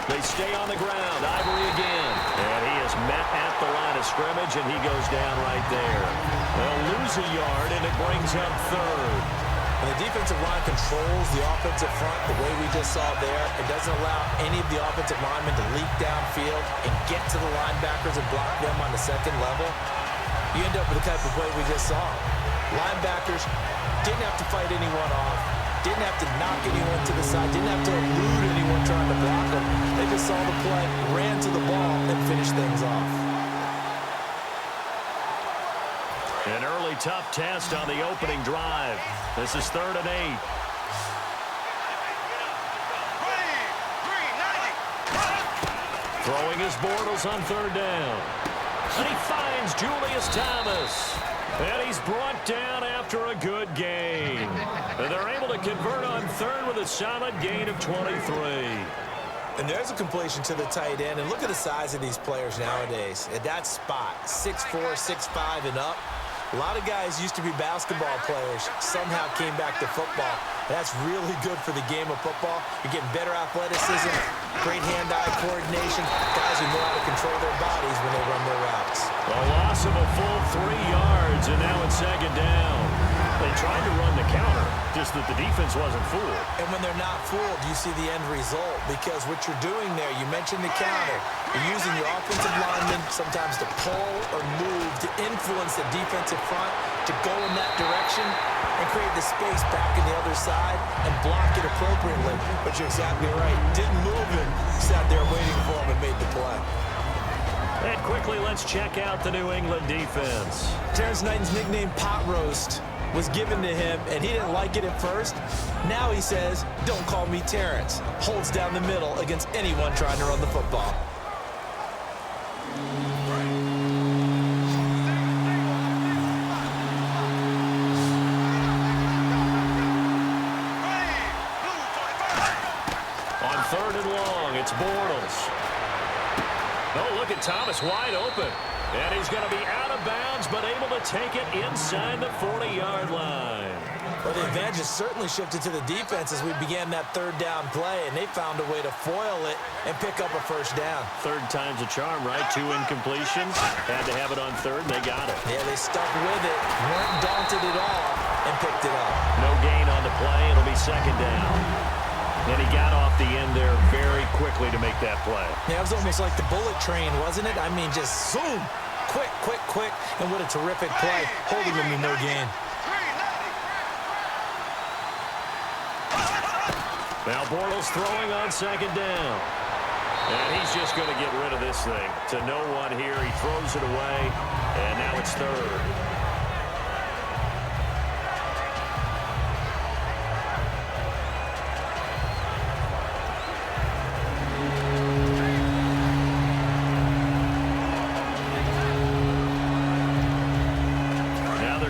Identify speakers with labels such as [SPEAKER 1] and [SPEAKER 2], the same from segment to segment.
[SPEAKER 1] They stay on the ground. Ivory again. And he is met at the line of scrimmage, and he goes down right there. They'll lose a yard, and it brings up third.
[SPEAKER 2] And the defensive line controls the offensive front the way we just saw there. It doesn't allow any of the offensive linemen to leak downfield and get to the linebackers and block them on the second level. You end up with the type of play we just saw. Linebackers didn't have to fight anyone off, didn't have to knock anyone to the side, didn't have to elude anyone trying to block them. They just saw the play, ran to the ball, and finished things off.
[SPEAKER 1] An early tough test on the opening drive. This is 3rd and 8. Throwing his Bortles on 3rd down. And he finds Julius Thomas. And he's brought down after a good gain. And they're able to convert on 3rd with a solid gain of 23.
[SPEAKER 2] And there's a completion to the tight end. And look at the size of these players nowadays. At that spot, 6'4", 6'5", and up. A lot of guys used to be basketball players, somehow came back to football. That's really good for the game of football. You're getting better athleticism, great hand-eye coordination, guys who know how to control their bodies when they run their routes.
[SPEAKER 1] A loss of a full 3 yards, and now it's 2nd down. They tried to run the counter, just that the defense wasn't fooled.
[SPEAKER 2] And when they're not fooled, you see the end result, because what you're doing there, you mentioned the counter. You're using your offensive linemen sometimes to pull or move to influence the defensive front to go in that direction and create the space back in the other side and block it appropriately. But you're exactly right. Didn't move him. Sat there waiting for him and made the play.
[SPEAKER 1] And quickly, let's check out the New England defense.
[SPEAKER 2] Terrence Knighton's nickname, Pot Roast, was given to him, and he didn't like it at first. Now he says, "Don't call me Terrence." Holds down the middle against anyone trying to run the football.
[SPEAKER 1] On 3rd and long, it's Bortles. Oh, look at Thomas wide open. And he's going to be out of bounds, but able to take it inside the 40-yard line.
[SPEAKER 2] Well, the advantage has certainly shifted to the defense as we began that 3rd down play, and they found a way to foil it and pick up a 1st down.
[SPEAKER 1] 3rd time's a charm, right? 2 incompletions. Had to have it on 3rd, and they got it.
[SPEAKER 2] Yeah, they stuck with it, weren't daunted at all, and picked it up.
[SPEAKER 1] No gain on the play. It'll be 2nd down. And he got off the end there very quickly to make that play.
[SPEAKER 2] Yeah, it was almost like the bullet train, wasn't it? I mean, just zoom. Quick, quick, quick. And what a terrific play, holding him to no gain.
[SPEAKER 1] Now Bortles throwing on 2nd down. And he's just going to get rid of this thing. To no one here. He throws it away. And now it's 3rd.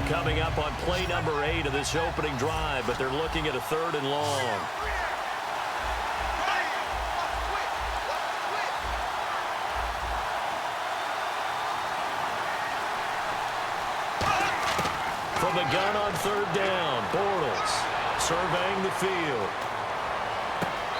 [SPEAKER 1] Coming up on play number 8 of this opening drive, but they're looking at a 3rd and long. From the gun on 3rd down, Bortles surveying the field.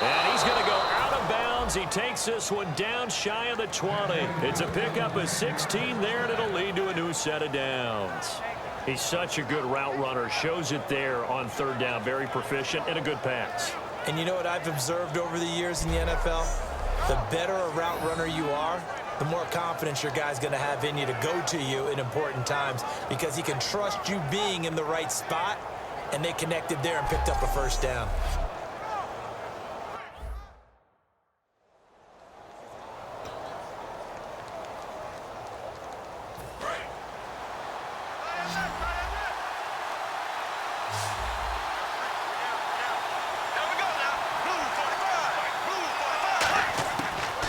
[SPEAKER 1] And he's going to go out of bounds. He takes this one down shy of the 20. It's a pickup of 16 there, and it'll lead to a new set of downs. He's such a good route runner. Shows it there on 3rd down. Very proficient and a good pass.
[SPEAKER 2] And you know what I've observed over the years in the NFL? The better a route runner you are, the more confidence your guy's going to have in you to go to you in important times, because he can trust you being in the right spot, and they connected there and picked up a 1st down.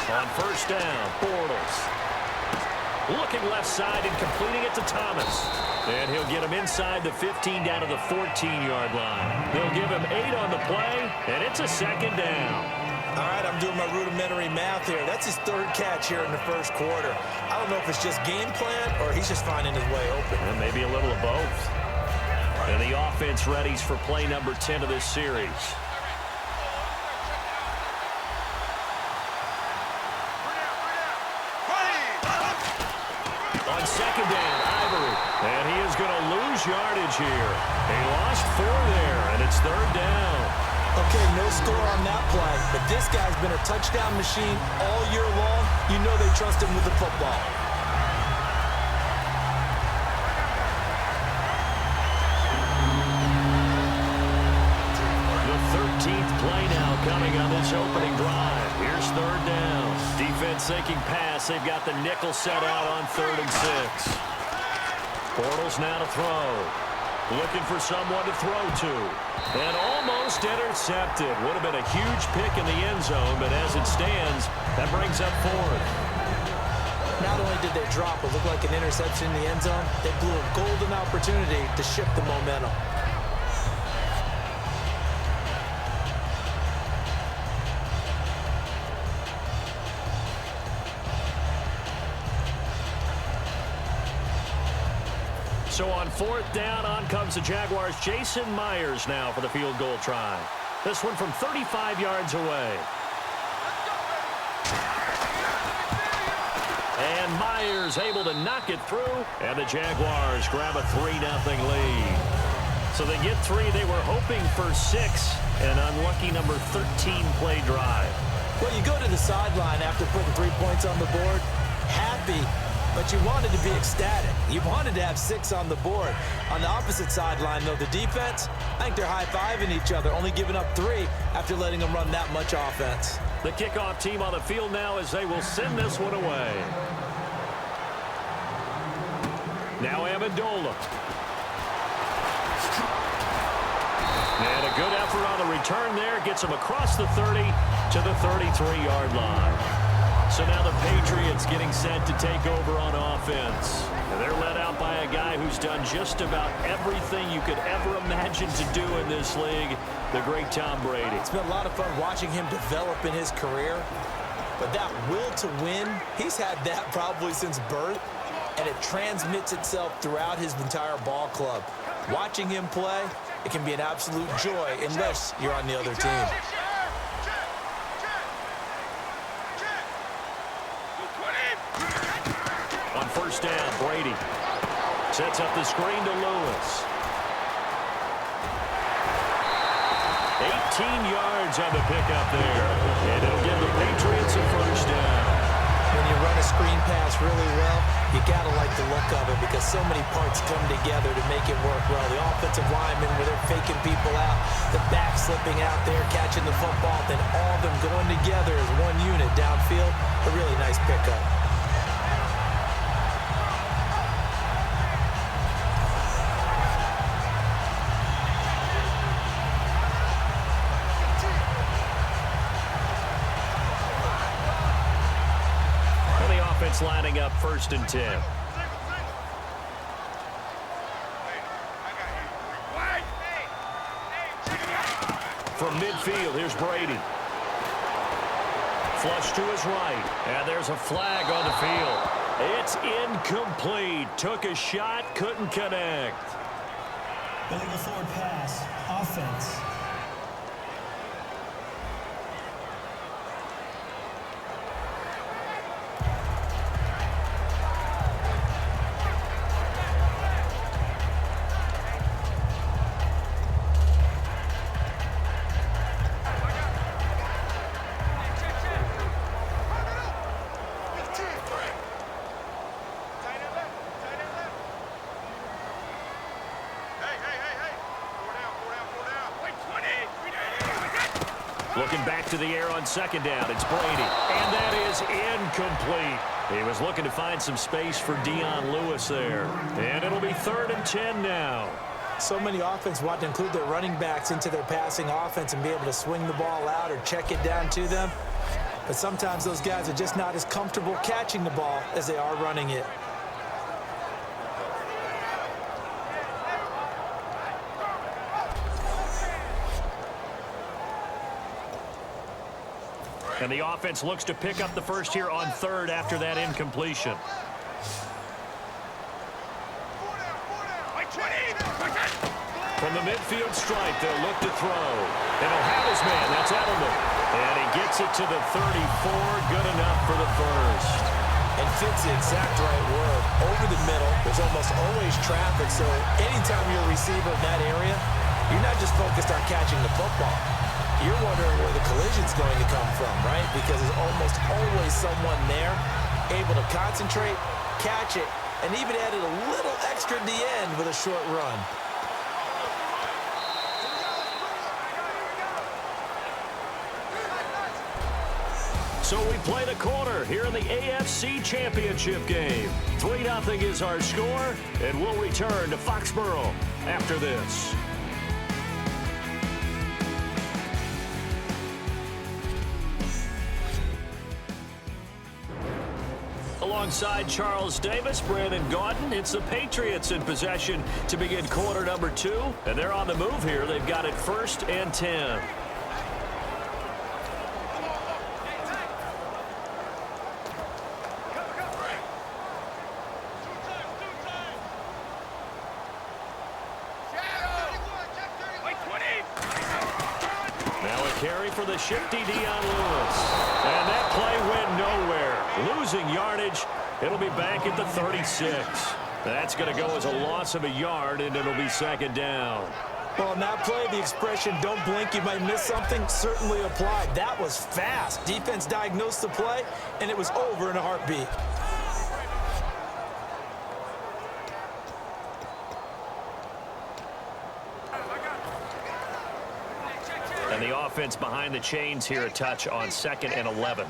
[SPEAKER 1] On 1st down, Bortles. Looking left side and completing it to Thomas. And he'll get him inside the 15 down to the 14-yard line. They'll give him 8 on the play, and it's a 2nd down.
[SPEAKER 2] All right, I'm doing my rudimentary math here. That's his 3rd catch here in the 1st quarter. I don't know if it's just game plan or he's just finding his way open.
[SPEAKER 1] And maybe a little of both. And the offense readies for play number 10 of this series. second down, Ivory. And he is going to lose yardage here. He lost 4 there, and it's third down.
[SPEAKER 2] Okay, no score on that play, but this guy's been a touchdown machine all year long. You know they trust him with the football.
[SPEAKER 1] The 13th play now coming on this opening drive. Here's third down. Defense thinking pass. They've got the nickel set out on 3rd and 6. Bortles now to throw. Looking for someone to throw to. And almost intercepted. Would have been a huge pick in the end zone, but as it stands, that brings up 4th.
[SPEAKER 2] Not only did they drop what looked like an interception in the end zone, they blew a golden opportunity to shift the momentum.
[SPEAKER 1] So on 4th down, on comes the Jaguars' Jason Myers now for the field goal try. This one from 35 yards away. And Myers able to knock it through, and the Jaguars grab a 3-0 lead. So they get 3. They were hoping for 6, an unlucky number 13 play drive.
[SPEAKER 2] Well, you go to the sideline after putting 3 points on the board, happy, but you wanted to be ecstatic. You wanted to have 6 on the board. On the opposite sideline, though, the defense, I think they're high-fiving each other, only giving up 3 after letting them run that much offense.
[SPEAKER 1] The kickoff team on the field now as they will send this one away. Now Amendola. And a good effort on the return there. Gets him across the 30 to the 33-yard line. So now the Patriots getting set to take over on offense. And they're led out by a guy who's done just about everything you could ever imagine to do in this league, the great Tom Brady.
[SPEAKER 2] It's been a lot of fun watching him develop in his career. But that will to win, he's had that probably since birth, and it transmits itself throughout his entire ball club. Watching him play, it can be an absolute joy unless you're on the other team.
[SPEAKER 1] On 1st down, Brady sets up the screen to Lewis. 18 yards on the pickup there. And it'll give the Patriots a 1st down.
[SPEAKER 2] When you run a screen pass really well, you gotta like the look of it because so many parts come together to make it work well. The offensive linemen, where they're faking people out, the back slipping out there, catching the football, then all of them going together as one unit downfield. A really nice pickup.
[SPEAKER 1] Lining up 1st and 10. From midfield, here's Brady. Flush to his right. And there's a flag on the field. It's incomplete. Took a shot, couldn't connect.
[SPEAKER 3] Illegal forward pass. Offense.
[SPEAKER 1] Looking back to the air on 2nd down. It's Brady. And that is incomplete. He was looking to find some space for Dion Lewis there. And it'll be 3rd and 10 now.
[SPEAKER 2] So many offenses want to include their running backs into their passing offense and be able to swing the ball out or check it down to them. But sometimes those guys are just not as comfortable catching the ball as they are running it.
[SPEAKER 1] And the offense looks to pick up the first here on 3rd after that incompletion. From the midfield stripe, they'll look to throw. And he'll have his man. That's Edelman. And he gets it to the 34. Good enough for the 1st.
[SPEAKER 2] And fits the exact right word. Over the middle, there's almost always traffic, so anytime you're a receiver in that area, you're not just focused on catching the football. You're wondering where the collision's going to come from, right? Because there's almost always someone there able to concentrate, catch it, and even added a little extra at the end with a short run.
[SPEAKER 1] So we play the quarter here in the AFC Championship game. 3-0 is our score, and we'll return to Foxborough after this. Alongside Charles Davis, Brandon Gaudin, it's the Patriots in possession to begin quarter number 2, and they're on the move here. They've got it 1st and 10. Carry for the shifty Dion Lewis. And that play went nowhere. Losing yardage. It'll be back at the 36. That's going to go as a loss of a yard, and it'll be 2nd down.
[SPEAKER 2] Well, in that play, the expression, don't blink, you might miss something, certainly applied. That was fast. Defense diagnosed the play, and it was over in a heartbeat.
[SPEAKER 1] And the offense behind the chains here a touch on 2nd and 11.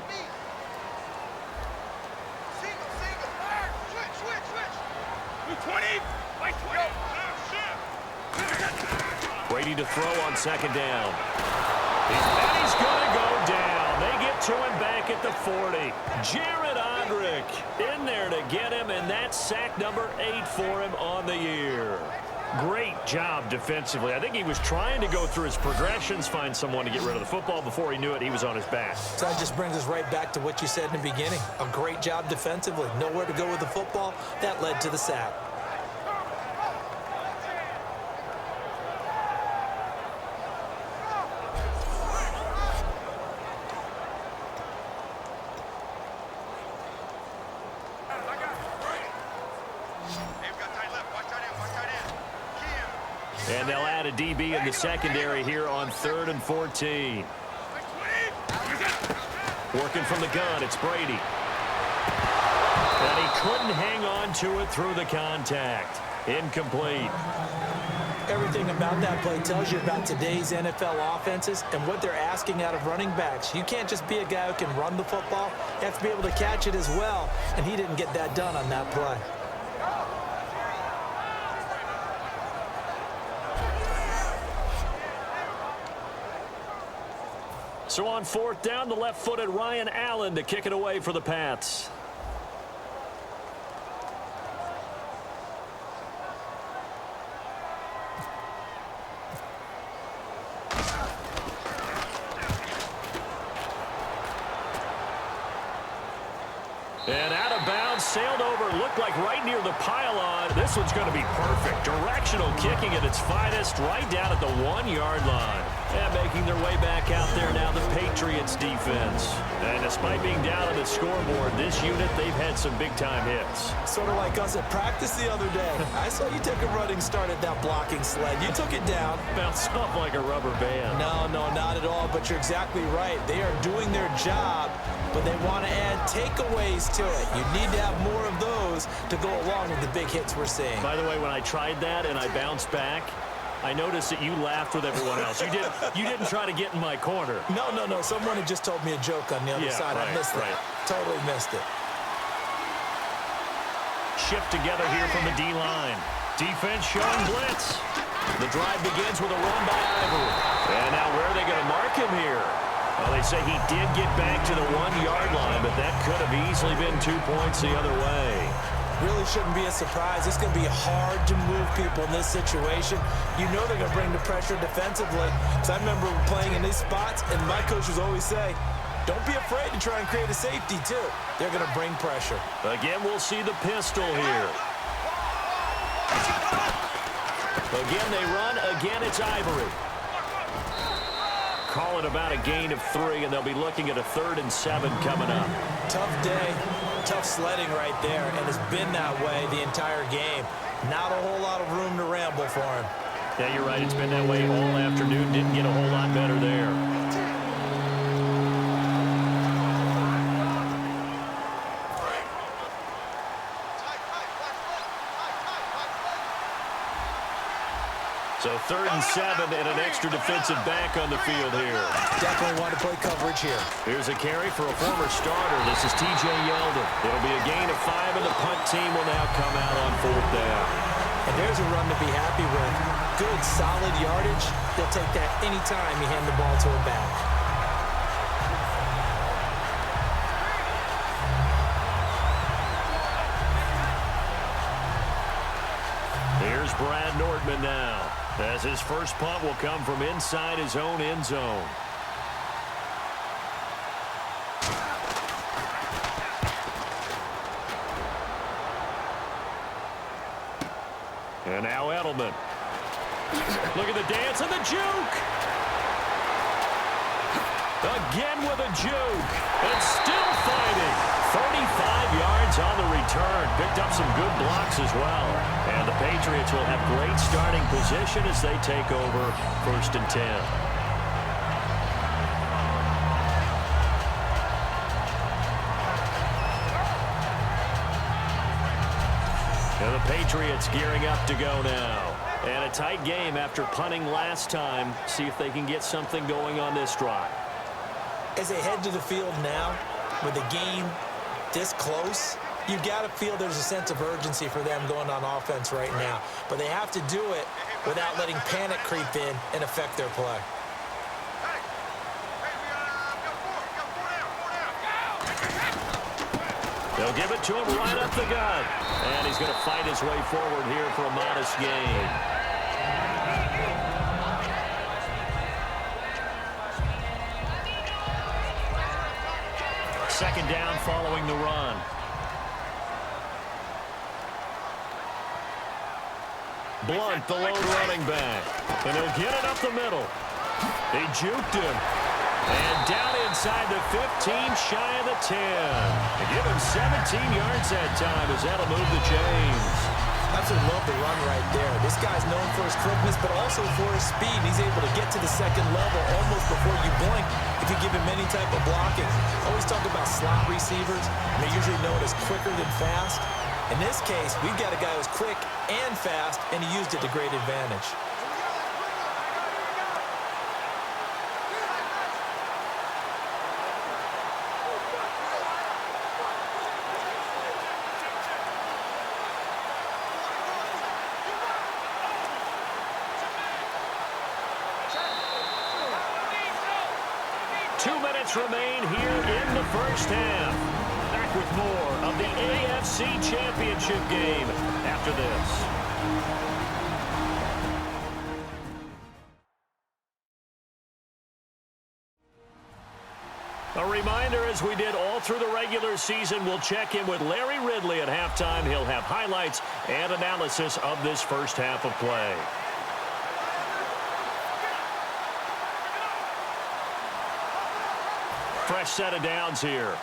[SPEAKER 1] Brady to throw on 2nd down. And he's going to go down. They get to him back at the 40. Jared Odrick in there to get him, and that's sack number 8 for him on the year. Great job defensively. I think he was trying to go through his progressions, find someone to get rid of the football. Before he knew it, he was on his back.
[SPEAKER 2] So that just brings us right back to what you said in the beginning. A great job defensively. Nowhere to go with the football. That led to the sack.
[SPEAKER 1] And they'll add a DB in the secondary here on 3rd and 14. Working from the gun, it's Brady. And he couldn't hang on to it through the contact. Incomplete.
[SPEAKER 2] Everything about that play tells you about today's NFL offenses and what they're asking out of running backs. You can't just be a guy who can run the football. You have to be able to catch it as well, and he didn't get that done on that play.
[SPEAKER 1] So on 4th down, the left-footed Ryan Allen to kick it away for the Pats. And out of bounds, sailed over, looked like right near the pylon. This one's going to be perfect. Directional kicking at its finest, right down at the 1-yard line. And making their way back out there now, the Patriots defense. And despite being down on the scoreboard, this unit, they've had some big-time hits.
[SPEAKER 2] Sort of like us at practice the other day. I saw you take a running start at that blocking sled. You took it down.
[SPEAKER 1] Bounced off like a rubber band.
[SPEAKER 2] No, not at all, but you're exactly right. They are doing their job, but they want to add takeaways to it. You need to have more of those to go along with the big hits we're seeing.
[SPEAKER 1] By the way, when I tried that and I bounced back, I noticed that you laughed with everyone else. You didn't try to get in my corner.
[SPEAKER 2] No. Someone had just told me a joke on the other side.
[SPEAKER 1] Right,
[SPEAKER 2] I missed it. Totally missed it.
[SPEAKER 1] Shift together here from the D-line. Defense showing blitz. The drive begins with a run by Ivory. And now where are they going to mark him here? Well, they say he did get back to the 1-yard line, but that could have easily been 2 points the other way.
[SPEAKER 2] Really shouldn't be a surprise. It's going to be hard to move people in this situation. You know they're going to bring the pressure defensively. Because I remember playing in these spots, and my coaches always say, don't be afraid to try and create a safety, too. They're going to bring pressure.
[SPEAKER 1] Again, we'll see the pistol here. Again, they run. Again, it's Ivory. Call it about a gain of 3, and they'll be looking at a 3rd and 7 coming up.
[SPEAKER 2] Tough day. tough sledding right there, and it's been that way the entire game. Not a whole lot of room to ramble for him.
[SPEAKER 1] Yeah, you're right. It's been that way all afternoon. Didn't get a whole lot better there. So 3rd and 7 and an extra defensive back on the field here.
[SPEAKER 2] Definitely want to play coverage here.
[SPEAKER 1] Here's a carry for a former starter. This is T.J. Yeldon. It'll be a gain of 5, and the punt team will now come out on 4th down.
[SPEAKER 2] And there's a run to be happy with. Good, solid yardage. They'll take that anytime you hand the ball to a back.
[SPEAKER 1] Here's Brad Nordman now, as his first punt will come from inside his own end zone. And now Edelman. Look at the dance and the juke. Again with a juke. And still fighting. 35 yards on the return. Picked up some good blocks as well. And the Patriots will have great starting position as they take over 1st and 10. And the Patriots gearing up to go now. And a tight game after punting last time. See if they can get something going on this drive.
[SPEAKER 2] As they head to the field now, with the game this close, you've got to feel there's a sense of urgency for them going on offense right now. But they have to do it without letting panic creep in and affect their play.
[SPEAKER 1] They'll give it to him right up the gut. And he's going to fight his way forward here for a modest gain. Second down following the run. Blunt, the lone running back. And he'll get it up the middle. He juked him. And down inside the 15, shy of the 10. They give him 17 yards that time as that'll move the chains.
[SPEAKER 2] Absolutely love the run right there. This guy's known for his quickness, but also for his speed. He's able to get to the second level almost before you blink if you give him any type of blocking. Always talk about slot receivers, and they're usually known as quicker than fast. In this case, we've got a guy who's quick and fast, and he used it to great advantage.
[SPEAKER 1] Remain here in the first half. Back with more of the AFC Championship game after this. A reminder, as we did all through the regular season, we'll check in with Larry Ridley at halftime. He'll have highlights and analysis of this first half of play. Fresh set of downs here.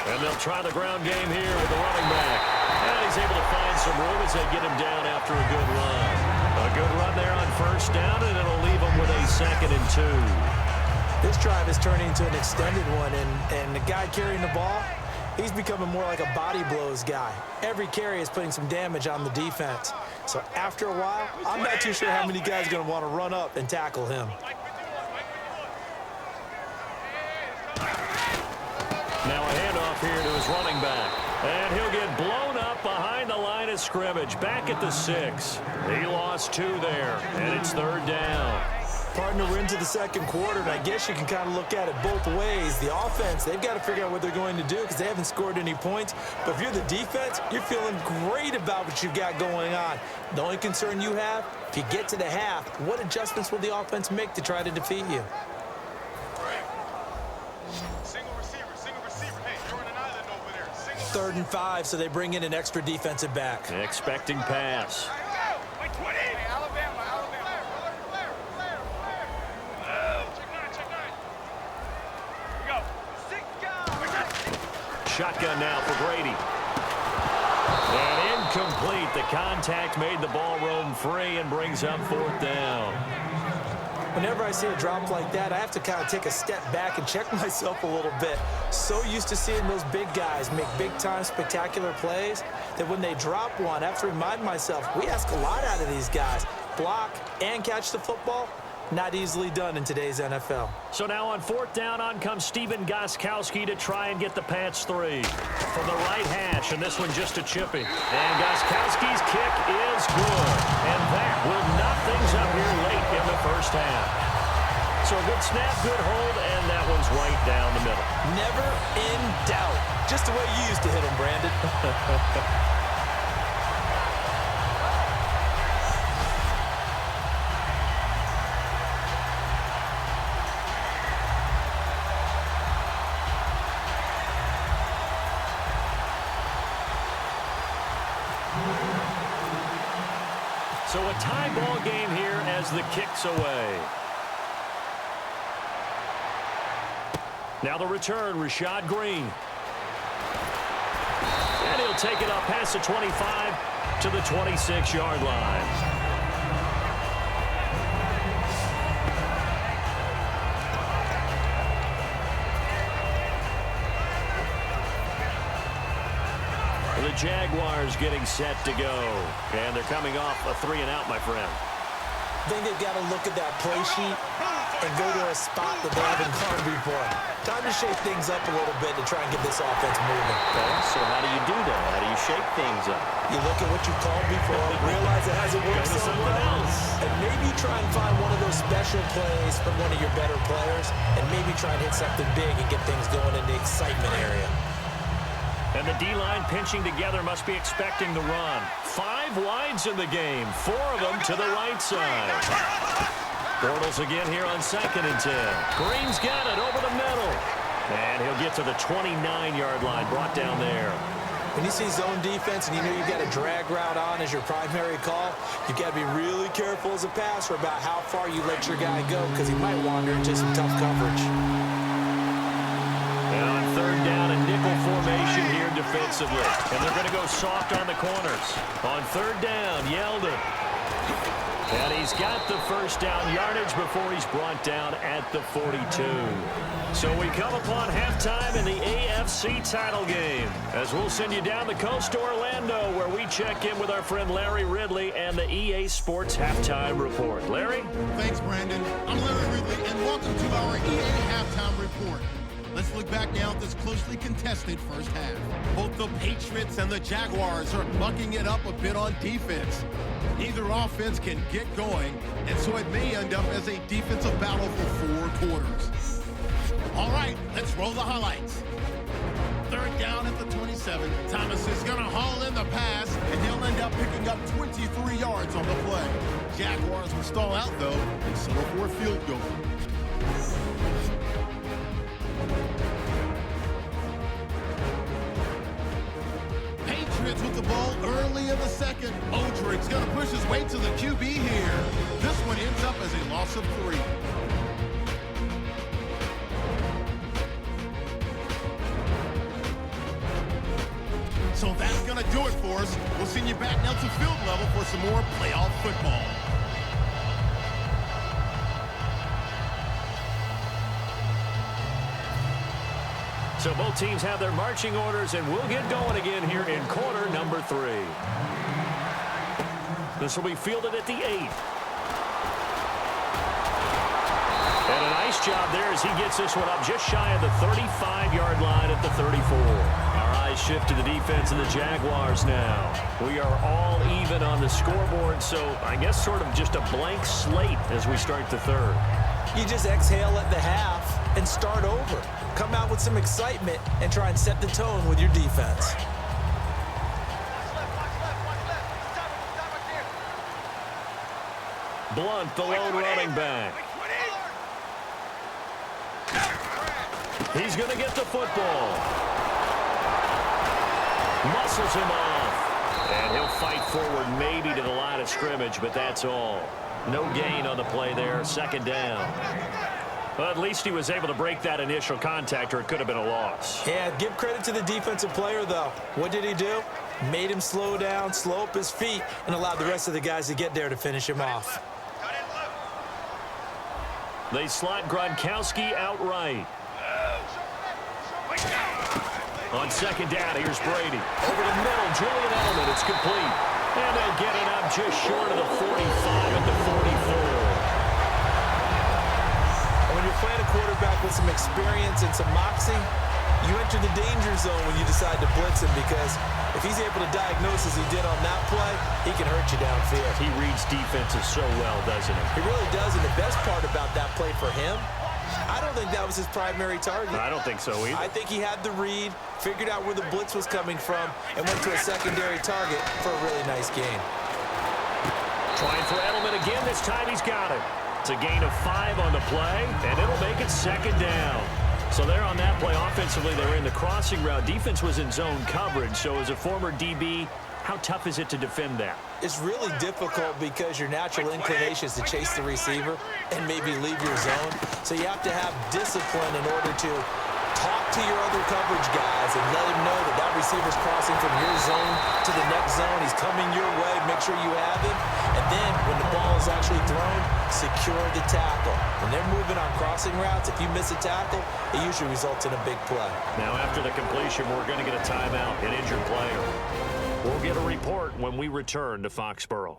[SPEAKER 1] And they'll try the ground game here with the running back. And he's able to find some room as they get him down after a good run. A good run there on first down, and it'll leave him with a 2nd and 2.
[SPEAKER 2] This drive is turning into an extended one, and the guy carrying the ball, he's becoming more like a body blows guy. Every carry is putting some damage on the defense. So after a while, I'm not too sure how many guys are going to want to run up and tackle him.
[SPEAKER 1] Now a handoff here to his running back. And he'll get blown up behind the line of scrimmage. Back at the 6. He lost 2 there, and it's 3rd down.
[SPEAKER 2] Partner, we're into the second quarter, and I guess you can kind of look at it both ways. The offense, they've got to figure out what they're going to do because they haven't scored any points. But if you're the defense, you're feeling great about what you've got going on. The only concern you have, if you get to the half, what adjustments will the offense make to try to defeat you?
[SPEAKER 4] Single receiver. Hey, you're in an island over there.
[SPEAKER 2] 3rd and 5, so they bring in an extra defensive back.
[SPEAKER 1] Expecting pass. shotgun now for Brady. And incomplete. The contact made the ball roam free and brings up 4th down.
[SPEAKER 2] Whenever I see a drop like that, I have to kind of take a step back and check myself a little bit. So used to seeing those big guys make big-time spectacular plays that when they drop one, I have to remind myself, we ask a lot out of these guys. Block and catch the football, not easily done in today's NFL.
[SPEAKER 1] So now on 4th down, on comes Stephen Gostkowski to try and get the Pats 3. From the right hash, and this one just a chippy. And Gostkowski's kick is good. And that will knock things up here late in the first half. So a good snap, good hold, and that one's right down the middle.
[SPEAKER 2] Never in doubt. Just the way you used to hit them, Brandon.
[SPEAKER 1] So a tie ball game here as the kick's away. Now the return, Rashad Green. And he'll take it up past the 25 to the 26-yard line. The Jaguars getting set to go. And they're coming off a 3-and-out, my friend.
[SPEAKER 2] I think they've got to look at that play sheet and go to a spot that they haven't gone before. Time to shake things up a little bit to try and get this offense moving.
[SPEAKER 1] Okay, so how do you do that? How do you shake things up?
[SPEAKER 2] You look at what you called before, realize it hasn't worked somewhere else, and maybe try and find one of those special plays from one of your better players, and maybe try and hit something big and get things going in the excitement area.
[SPEAKER 1] And the D-line pinching together must be expecting the run. 5 wides in the game, 4 of them to the right side. Bortles again here on 2nd and 10. Green's got it over the middle. And he'll get to the 29-yard line, brought down there.
[SPEAKER 2] When you see zone defense and you know you've got a drag route on as your primary call, you've got to be really careful as a passer about how far you let your guy go because he might wander into some tough coverage.
[SPEAKER 1] And on 3rd down, a nickel formation here defensively. And they're going to go soft on the corners. On 3rd down, Yeldon. And he's got the first down yardage before he's brought down at the 42. So we come upon halftime in the AFC title game, as we'll send you down the coast to Orlando, where we check in with our friend Larry Ridley and the EA Sports Halftime Report. Larry?
[SPEAKER 4] Thanks, Brandon. I'm Larry Ridley, and welcome to our EA Halftime Report. Let's look back now at this closely contested first half. Both the Patriots and the Jaguars are mucking it up a bit on defense. Neither offense can get going, and so it may end up as a defensive battle for 4 quarters. All right, let's roll the highlights. 3rd down at the 27. Thomas is going to haul in the pass, and he'll end up picking up 23 yards on the play. Jaguars will stall out, though, and settle for a field goal. Patriots with the ball early in the 2nd. Odrick's going to push his way to the QB here. This one ends up as a loss of 3. So that's going to do it for us. We'll send you back now to field level for some more playoff football.
[SPEAKER 1] So both teams have their marching orders, and we'll get going again here in quarter number 3. This will be fielded at the 8. And a nice job there as he gets this one up just shy of the 35-yard line at the 34. Our eyes shift to the defense and the Jaguars now. We are all even on the scoreboard, so I guess sort of just a blank slate as we start the 3rd.
[SPEAKER 2] You just exhale at the half and start over. Come out with some excitement and try and set the tone with your defense.
[SPEAKER 1] Blunt, the lone running back. He's going to get the football. Muscles him off. And he'll fight forward maybe to the line of scrimmage, but that's all. No gain on the play there. 2nd down. Well, at least he was able to break that initial contact, or it could have been a loss.
[SPEAKER 2] Yeah, give credit to the defensive player, though. What did he do? Made him slow down, slow up his feet, and allowed the rest of the guys to get there to finish him off.
[SPEAKER 1] They slot Gronkowski outright. On second down, here's Brady. Over the middle, Julian Edelman. It's complete. And they'll get it up just short of the 45 at the 44.
[SPEAKER 2] When you're playing a quarterback with some experience and some moxie, you enter the danger zone when you decide to blitz him, because if he's able to diagnose as he did on that play, he can hurt you downfield.
[SPEAKER 1] He reads defenses so well, doesn't he?
[SPEAKER 2] He really does, and the best part about that play for him, I don't think that was his primary target.
[SPEAKER 1] I don't think so either.
[SPEAKER 2] I think he had the read, figured out where the blitz was coming from, and went to a secondary target for a really nice gain.
[SPEAKER 1] Trying for Edelman again. This time he's got it. It's a gain of 5 on the play, and it'll make it second down. So there on that play, offensively, they were in the crossing route. Defense was in zone coverage. So as a former DB, how tough is it to defend that?
[SPEAKER 2] It's really difficult because your natural inclination is to chase the receiver and maybe leave your zone. So you have to have discipline in order to talk to your other coverage guys and let him know that that receiver's crossing from your zone to the next zone. He's coming your way. Make sure you have him. And then when the ball is actually thrown, secure the tackle. When they're moving on crossing routes, if you miss a tackle, it usually results in a big play.
[SPEAKER 1] Now after the completion, we're going to get a timeout, an injured player. We'll get a report when we return to Foxborough.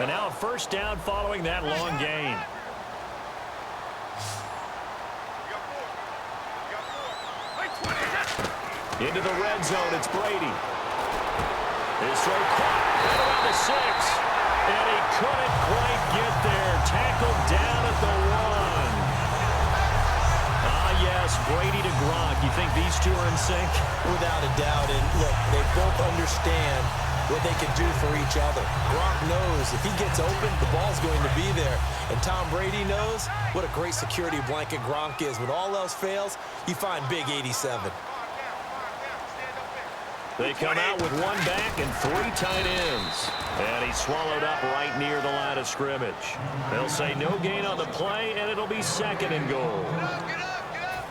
[SPEAKER 1] And now a first down following that long gain. Into the red zone, it's Brady. His throw caught right around the 6. And he couldn't quite get there. Tackled down at the 1. Ah, yes, Brady to Gronk. You think these two are in sync?
[SPEAKER 2] Without a doubt. And look, they both understand what they can do for each other. Gronk knows if he gets open, the ball's going to be there. And Tom Brady knows what a great security blanket Gronk is. When all else fails, you find big 87.
[SPEAKER 1] They come out with one back and 3 tight ends. And he's swallowed up right near the line of scrimmage. They'll say no gain on the play, and it'll be second and goal.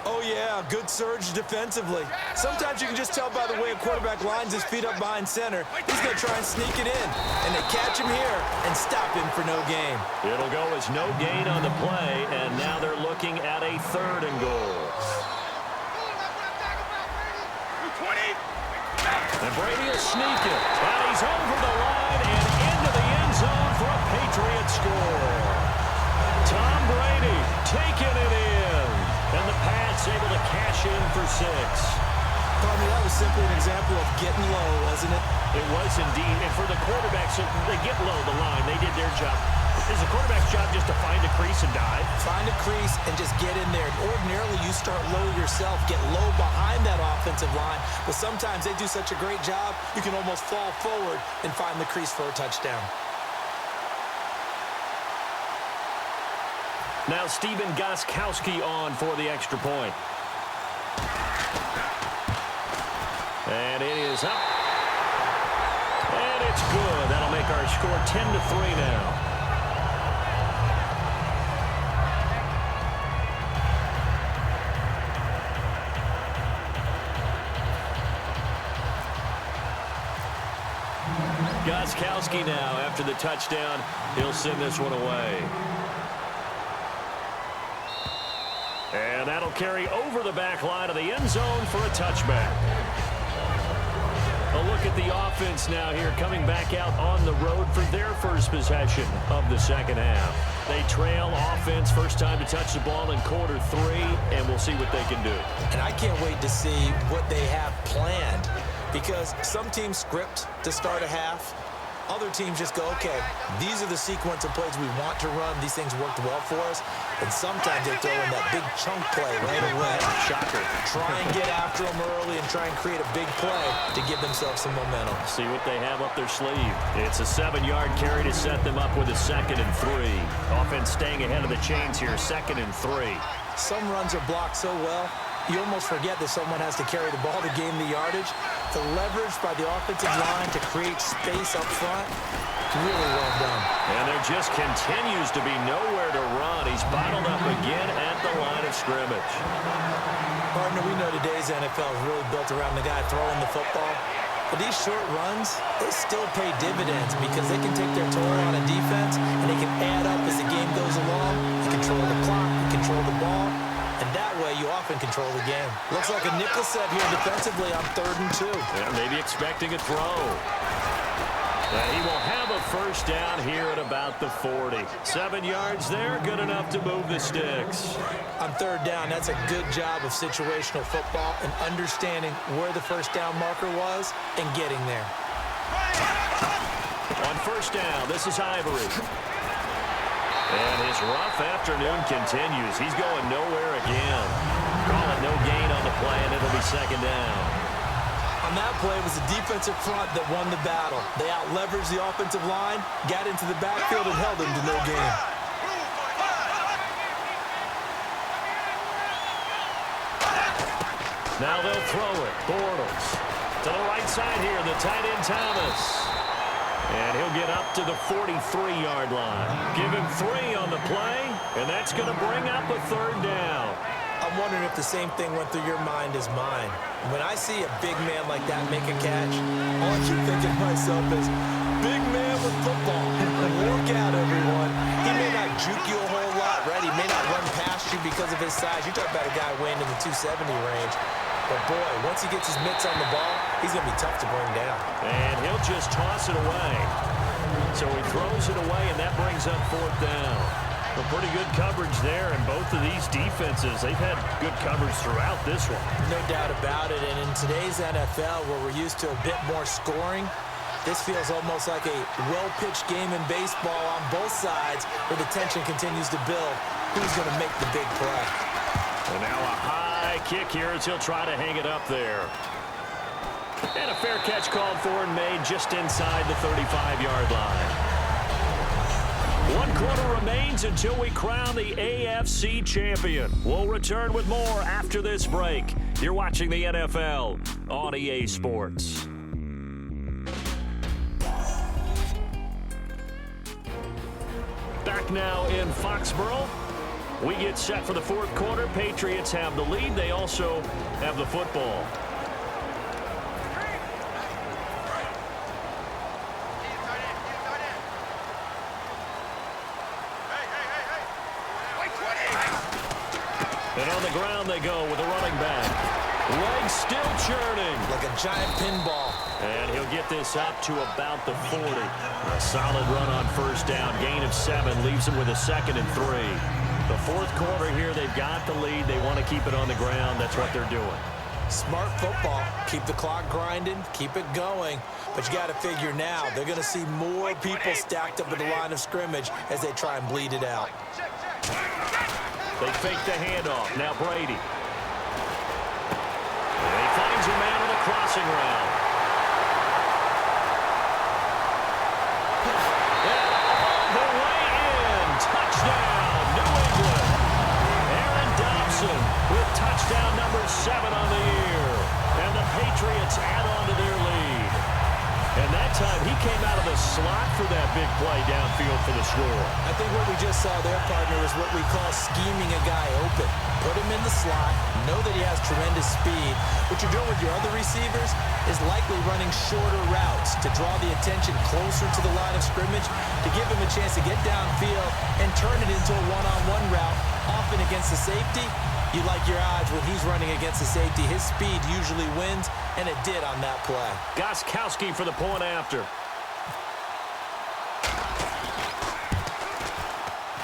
[SPEAKER 2] Oh, yeah, good surge defensively. Sometimes you can just tell by the way a quarterback lines his feet up behind center. He's going to try and sneak it in. And they catch him here and stop him for no gain.
[SPEAKER 1] It'll go as no gain on the play, and now they're looking at a 3rd and goal. And Brady will sneak it. And he's over the line and into the end zone for a Patriot score. Tom Brady taking it in. And the Pats able to cash in for 6.
[SPEAKER 2] I mean, that was simply an example of getting low, wasn't it?
[SPEAKER 1] It was indeed. And for the quarterbacks, they get low the line. They did their job. It's a quarterback's job just to find a crease and dive.
[SPEAKER 2] Find a crease and just get in there. Ordinarily, you start low yourself, get low behind that offensive line. But sometimes they do such a great job, you can almost fall forward and find the crease for a touchdown.
[SPEAKER 1] Now Stephen Gostkowski on for the extra point. And it is up. And it's good. That'll make our score 10-3 now. Gostkowski now, after the touchdown, he'll send this one away. And that'll carry over the back line of the end zone for a touchback. A look at the offense now here, coming back out on the road for their first possession of the second half. They trail offense, first time to touch the ball in quarter 3, and we'll see what they can do.
[SPEAKER 2] And I can't wait to see what they have planned, because some teams script to start a half. Other teams just go, okay, these are the sequence of plays we want to run. These things worked well for us. And sometimes they throw in that big chunk play right away.
[SPEAKER 1] Shocker.
[SPEAKER 2] Try and get after them early and try and create a big play to give themselves some momentum.
[SPEAKER 1] See what they have up their sleeve. It's a 7-yard carry to set them up with a 2nd and 3. Offense staying ahead of the chains here, 2nd and 3.
[SPEAKER 2] Some runs are blocked so well, you almost forget that someone has to carry the ball to gain the yardage. The leverage by the offensive line to create space up front, really well done.
[SPEAKER 1] And there just continues to be nowhere to run. He's bottled up again at the line of scrimmage.
[SPEAKER 2] Partner, we know today's NFL is really built around the guy throwing the football. But these short runs, they still pay dividends because they can take their toll on a defense and they can add up as the game goes along. You control the clock, you control the ball, and that way you often control the game. Looks like a nickel set here defensively on 3rd and 2.
[SPEAKER 1] Yeah, maybe expecting a throw. He will have a first down here at about the 40. 7 yards there, good enough to move the sticks.
[SPEAKER 2] On 3rd down, that's a good job of situational football and understanding where the first down marker was and getting there.
[SPEAKER 1] On first down, this is Ivory. And his rough afternoon continues. He's going nowhere again. Call it no gain on the play, and it'll be 2nd down.
[SPEAKER 2] On that play, it was the defensive front that won the battle. They out-leveraged the offensive line, got into the backfield, and held them to no gain.
[SPEAKER 1] Now they'll throw it. Bortles to the right side here, the tight end Thomas. And he'll get up to the 43-yard line. Give him 3 on the play, and that's going to bring up a 3rd down.
[SPEAKER 2] I'm wondering if the same thing went through your mind as mine. When I see a big man like that make a catch, all I keep thinking to myself is, big man with football. Look out, everyone. He may not juke you a whole lot, right? He may not run past you because of his size. You talk about a guy weighing in the 270 range. But, boy, once he gets his mitts on the ball, he's going to be tough to bring down.
[SPEAKER 1] And he'll just toss it away. So he throws it away, and that brings up 4th down. Well, pretty good coverage there, and both of these defenses, they've had good coverage throughout this one.
[SPEAKER 2] No doubt about it, and in today's NFL, where we're used to a bit more scoring, this feels almost like a well-pitched game in baseball on both sides, where the tension continues to build. Who's going to make the big play?
[SPEAKER 1] And now a high kick here as he'll try to hang it up there. And a fair catch called for and made just inside the 35-yard line. 1 quarter remains until we crown the AFC champion. We'll return with more after this break. You're watching the NFL on EA Sports. Back now in Foxborough. We get set for the 4th quarter. Patriots have the lead. They also have the football. And on the ground they go with a running back. Legs still churning.
[SPEAKER 2] Like a giant pinball.
[SPEAKER 1] And he'll get this up to about the 40. A solid run on first down. Gain of 7 leaves him with a 2nd and 3. The 4th quarter here, they've got the lead. They want to keep it on the ground. That's what they're doing.
[SPEAKER 2] Smart football. Keep the clock grinding. Keep it going. But you got to figure now, they're going to see more people stacked up at the line of scrimmage as they try and bleed it out.
[SPEAKER 1] They fake the handoff. Now Brady. And he finds a man on the crossing route. And all the way in. Touchdown, New England. Aaron Dobson with touchdown number 7 on the year. And the Patriots add on to their lead. And that time, he came out of the slot for that big play downfield for the score.
[SPEAKER 2] I think what we just saw there, partner, is what we call scheming a guy open. Put him in the slot, know that he has tremendous speed. What you're doing with your other receivers is likely running shorter routes to draw the attention closer to the line of scrimmage, to give him a chance to get downfield and turn it into a one-on-one route, often against the safety. You like your odds when he's running against the safety. His speed usually wins, and it did on that play.
[SPEAKER 1] Gostkowski for the point after.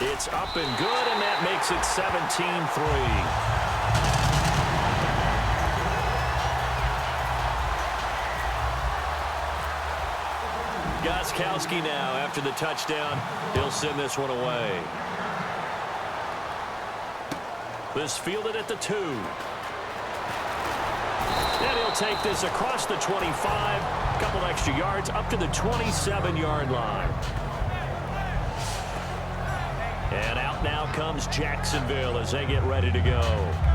[SPEAKER 1] It's up and good, and that makes it 17-3. Gostkowski now, after the touchdown, he'll send this one away. This fielded at the 2. And he'll take this across the 25, a couple extra yards, up to the 27-yard line. And out now comes Jacksonville as they get ready to go.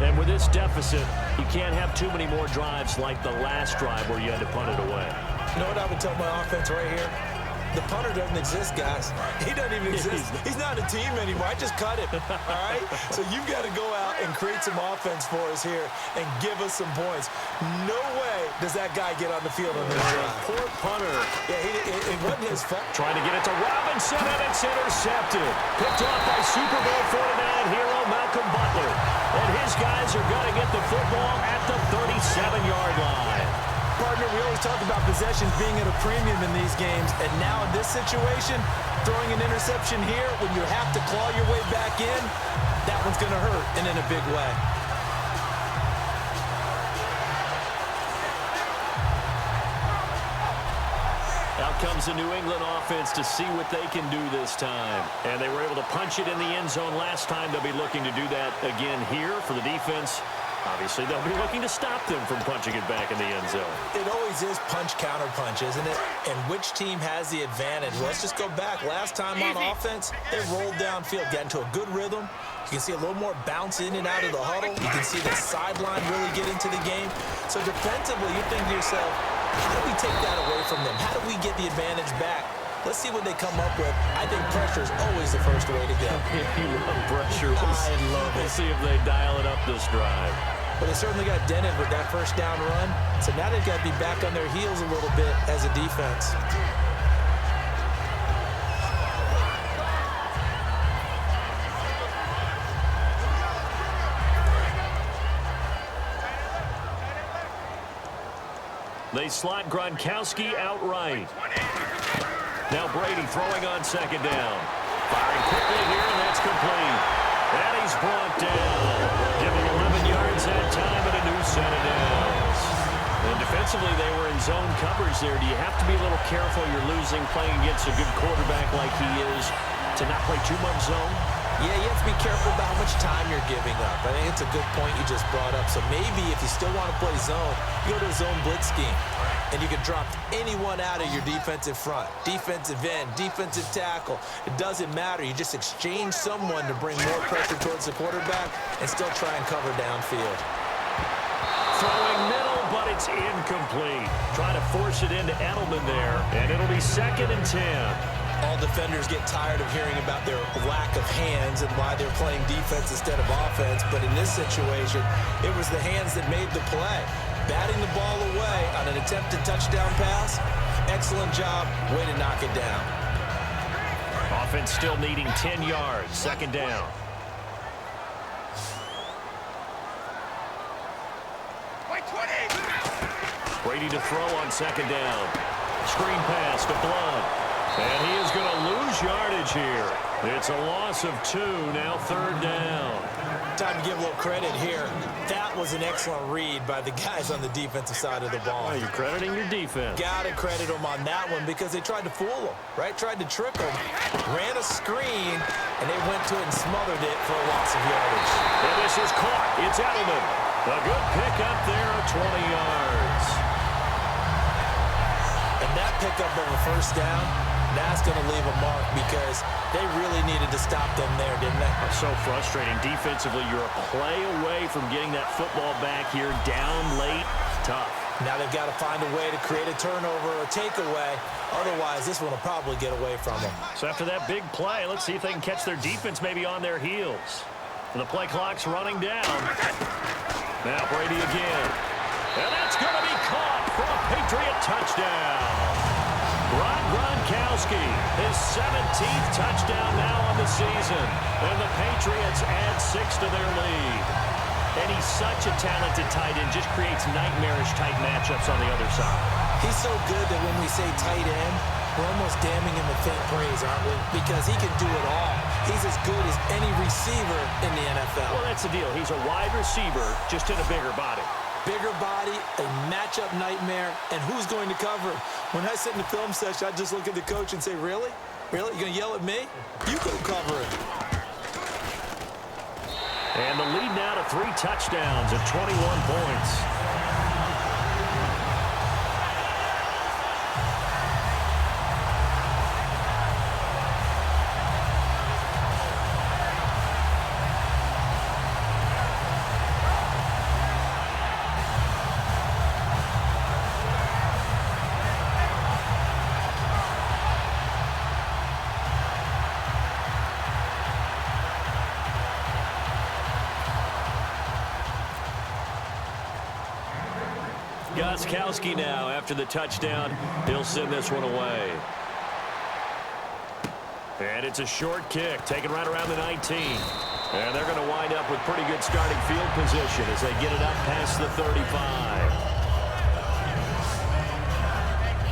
[SPEAKER 1] And with this deficit, you can't have too many more drives like the last drive where you had to punt it away.
[SPEAKER 2] You know what I would tell my offense right here? The punter doesn't exist, guys. He doesn't even exist. He's not a team anymore. I just cut him, all right? So you've got to go out and create some offense for us here and give us some points. No way does that guy get on the field on this drive.
[SPEAKER 1] Poor punter.
[SPEAKER 2] Yeah, it wasn't his fault.
[SPEAKER 1] Trying to get it to Robinson, and it's intercepted. Picked off by Super Bowl 49 hero Malcolm Butler. And his guys are going to get the football at the 37-yard line.
[SPEAKER 2] Partner, we always talk about possessions being at a premium in these games, and now in this situation, throwing an interception here when you have to claw your way back in, that one's going to hurt, and in a big way.
[SPEAKER 1] Out comes the New England offense to see what they can do this time. And they were able to punch it in the end zone last time. They'll be looking to do that again here for the defense. Obviously, they'll be looking to stop them from punching it back in the end zone.
[SPEAKER 2] It always is punch-counter-punch, isn't it? And which team has the advantage? Let's just go back. Last time on offense, they rolled downfield, got into a good rhythm. You can see a little more bounce in and out of the huddle. You can see the sideline really get into the game. So defensively, you think to yourself, how do we take that away from them? How do we get the advantage back? Let's see what they come up with. I think pressure is always the first way to go.
[SPEAKER 1] You love pressure.
[SPEAKER 2] I love it.
[SPEAKER 1] We'll see if they dial it up this drive.
[SPEAKER 2] But they certainly got dented with that first down run. So now they've got to be back on their heels a little bit as a defense.
[SPEAKER 1] They slot Gronkowski outright. Now Brady throwing on second down. Firing quickly here, and that's complete. And he's brought down. Giving 11 yards that time and a new set of downs. And defensively, they were in zone coverage there. Do you have to be a little careful? You're losing, playing against a good quarterback like he is, to not play too much zone?
[SPEAKER 2] Yeah, you have to be careful about how much time you're giving up. I think it's a good point you just brought up. So maybe if you still want to play zone, you go to a zone blitz scheme. And you can drop anyone out of your defensive front. Defensive end, defensive tackle. It doesn't matter. You just exchange someone to bring more pressure towards the quarterback and still try and cover downfield.
[SPEAKER 1] Throwing middle, but it's incomplete. Trying to force it into Edelman there. And it'll be 2nd and 10.
[SPEAKER 2] All defenders get tired of hearing about their lack of hands and why they're playing defense instead of offense. But in this situation, it was the hands that made the play. Batting the ball away on an attempted touchdown pass. Excellent job. Way to knock it down.
[SPEAKER 1] Offense still needing 10 yards. 2nd down. Brady to throw on 2nd down. Screen pass to Blunt. And he is going to lose yardage here. It's a loss of 2, now 3rd down.
[SPEAKER 2] Time to give a little credit here. That was an excellent read by the guys on the defensive side of the ball.
[SPEAKER 1] Well, you're crediting your defense.
[SPEAKER 2] Got to credit them on that one because they tried to fool them, right? Tried to trick them. Ran a screen, and they went to it and smothered it for a loss of yardage.
[SPEAKER 1] And this is caught. It's Edelman. A good pickup there of 20 yards.
[SPEAKER 2] And that pickup of a first down, that's going to leave a mark because they really needed to stop them there, didn't they?
[SPEAKER 1] So frustrating. Defensively, you're a play away from getting that football back here. Down late, tough.
[SPEAKER 2] Now they've got to find a way to create a turnover or takeaway. Otherwise, this one will probably get away from them.
[SPEAKER 1] So after that big play, let's see if they can catch their defense maybe on their heels. And the play clock's running down. Now Brady again. And that's going to be caught for a Patriot touchdown. Gronkowski, his 17th touchdown now on the season. And the Patriots add 6 to their lead. And he's such a talented tight end, just creates nightmarish-type matchups on the other side.
[SPEAKER 2] He's so good that when we say tight end, we're almost damning him with faint praise, aren't we? Because he can do it all. He's as good as any receiver in the NFL.
[SPEAKER 1] Well, that's the deal. He's a wide receiver, just in a bigger body.
[SPEAKER 2] Bigger body, a matchup nightmare, and who's going to cover him? When I sit in the film session, I just look at the coach and say, really? Really? You going to yell at me? You go cover him.
[SPEAKER 1] And the lead now to 3 touchdowns at 21 points. Gostkowski now, after the touchdown, he'll send this one away. And it's a short kick, taken right around the 19. And they're going to wind up with pretty good starting field position as they get it up past the 35.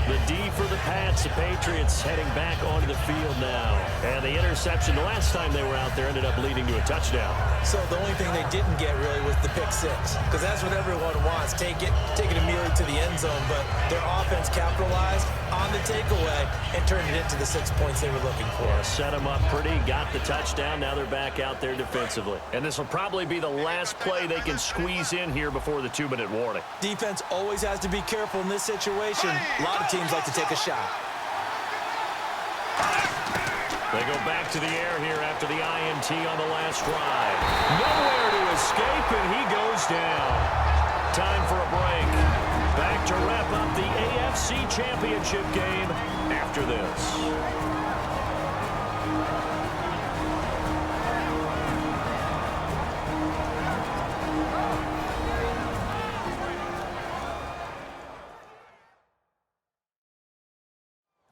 [SPEAKER 1] The D for the Pats, the Patriots heading back onto the field now. And the interception the last time they were out there ended up leading to a touchdown.
[SPEAKER 2] So the only thing they didn't get really was the pick six, because that's what everyone wants. Take it immediately to the end zone, but their offense capitalized on the takeaway and turned it into the 6 points they were looking for.
[SPEAKER 1] Yeah, set them up pretty, got the touchdown. Now they're back out there defensively. And this will probably be the last play they can squeeze in here before the 2-minute warning.
[SPEAKER 2] Defense always has to be careful in this situation. A lot of teams like to take a shot.
[SPEAKER 1] They go back to the air here after the INT on the last drive. Nowhere to escape, and he goes down. Time for a break. Back to wrap up the AFC Championship game after this.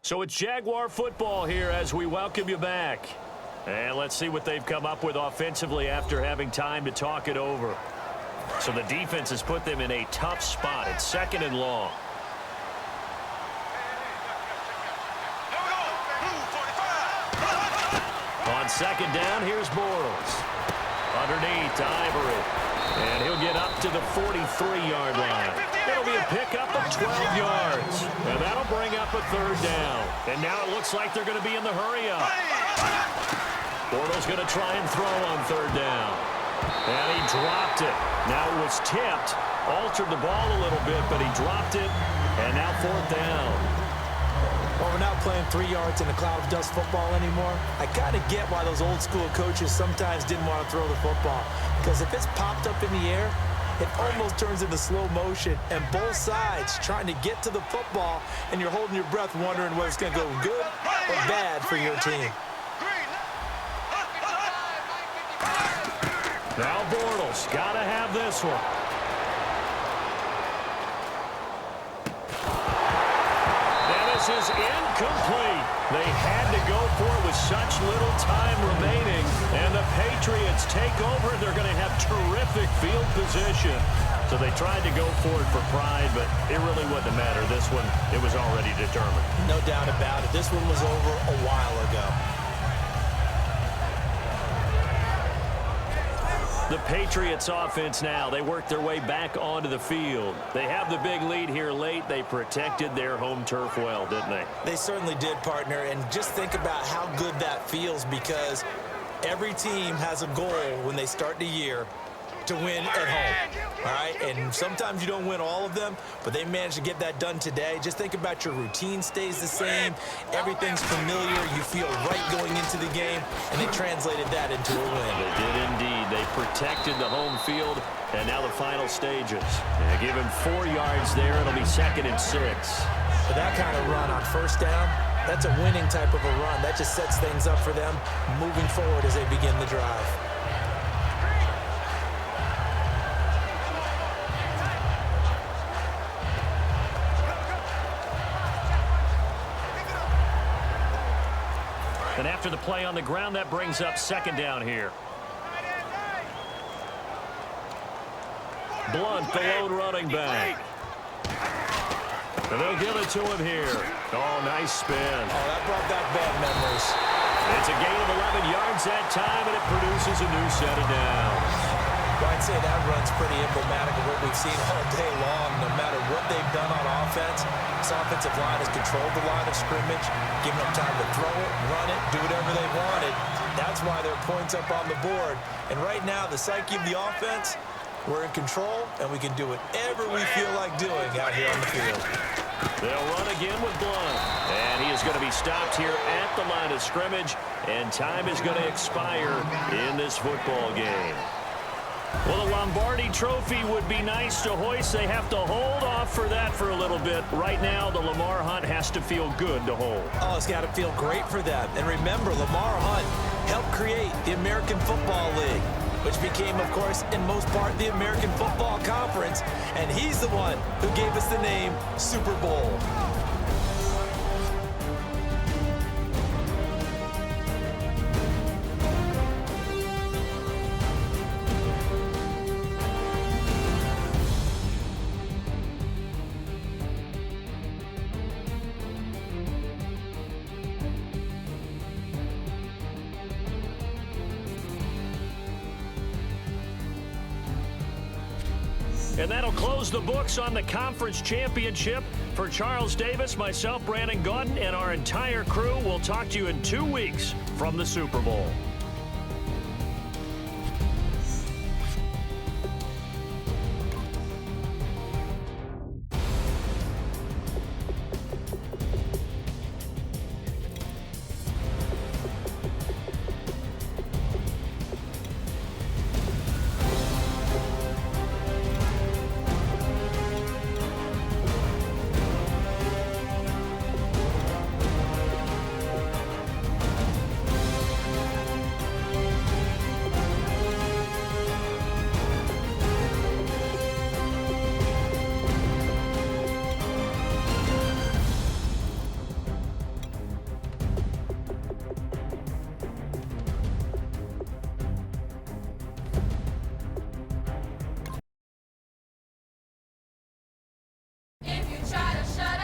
[SPEAKER 1] So it's Jaguar football here as we welcome you back. And let's see what they've come up with offensively after having time to talk it over. So the defense has put them in a tough spot. It's 2nd and long. On 2nd down, here's Bortles. Underneath to Ivory. And he'll get up to the 43-yard line. It'll be a pickup of 12 yards. And that'll bring up a 3rd down. And now it looks like they're going to be in the hurry-up. Bortles going to try and throw on 3rd down. And he dropped it. Now it was tipped. Altered the ball a little bit, but he dropped it. And now 4th down.
[SPEAKER 2] Well, we're not playing 3 yards in a cloud of dust football anymore. I kind of get why those old school coaches sometimes didn't want to throw the football. Because if it's popped up in the air, it almost turns into slow motion. And both sides trying to get to the football, and you're holding your breath wondering whether it's going to go good or bad for your team.
[SPEAKER 1] Now Bortles, got to have this one. Is incomplete. They had to go for it with such little time remaining. And the Patriots take over. They're going to have terrific field position. So they tried to go for it for pride, but it really wouldn't matter. This one, it was already determined.
[SPEAKER 2] No doubt about it. This one was over a while ago.
[SPEAKER 1] The Patriots offense now, they work their way back onto the field. They have the big lead here late. They protected their home turf well, didn't they?
[SPEAKER 2] They certainly did, partner. And just think about how good that feels, because every team has a goal when they start the year to win at home. All right? And sometimes you don't win all of them, but they managed to get that done today. Just think about your routine stays the same. Everything's familiar. You feel right going into the game, and they translated that into a win.
[SPEAKER 1] They did indeed. They protected the home field, and now the final stages. They give him 4 yards there. It'll be 2nd and 6.
[SPEAKER 2] But that kind of run on 1st down, that's a winning type of a run. That just sets things up for them moving forward as they begin the drive.
[SPEAKER 1] And after the play on the ground, that brings up 2nd down here. Blunt, the lone running back. And they'll give it to him here. Oh, nice spin.
[SPEAKER 2] Oh, that brought back bad memories.
[SPEAKER 1] It's a gain of 11 yards that time, and it produces a new set of downs.
[SPEAKER 2] Well, I'd say that run's pretty emblematic of what we've seen all day long. No matter what they've done on offense, this offensive line has controlled the line of scrimmage, given them time to throw it, run it, do whatever they wanted. That's why there are points up on the board. And right now, the psyche of the offense, we're in control, and we can do whatever we feel like doing out here on the field.
[SPEAKER 1] They'll run again with Blunt. And he is going to be stopped here at the line of scrimmage, and time is going to expire in this football game. Well, the Lombardi Trophy would be nice to hoist. They have to hold off for that for a little bit. Right now, the Lamar Hunt has to feel good to hold.
[SPEAKER 2] Oh, it's got to feel great for them. And remember, Lamar Hunt helped create the American Football League. which became, of course, in most part, the American Football Conference, and he's the one who gave us the name Super Bowl.
[SPEAKER 1] And that'll close the books on the conference championship. For Charles Davis, myself, Brandon Gaudin, and our entire crew, we'll talk to you in 2 weeks from the Super Bowl.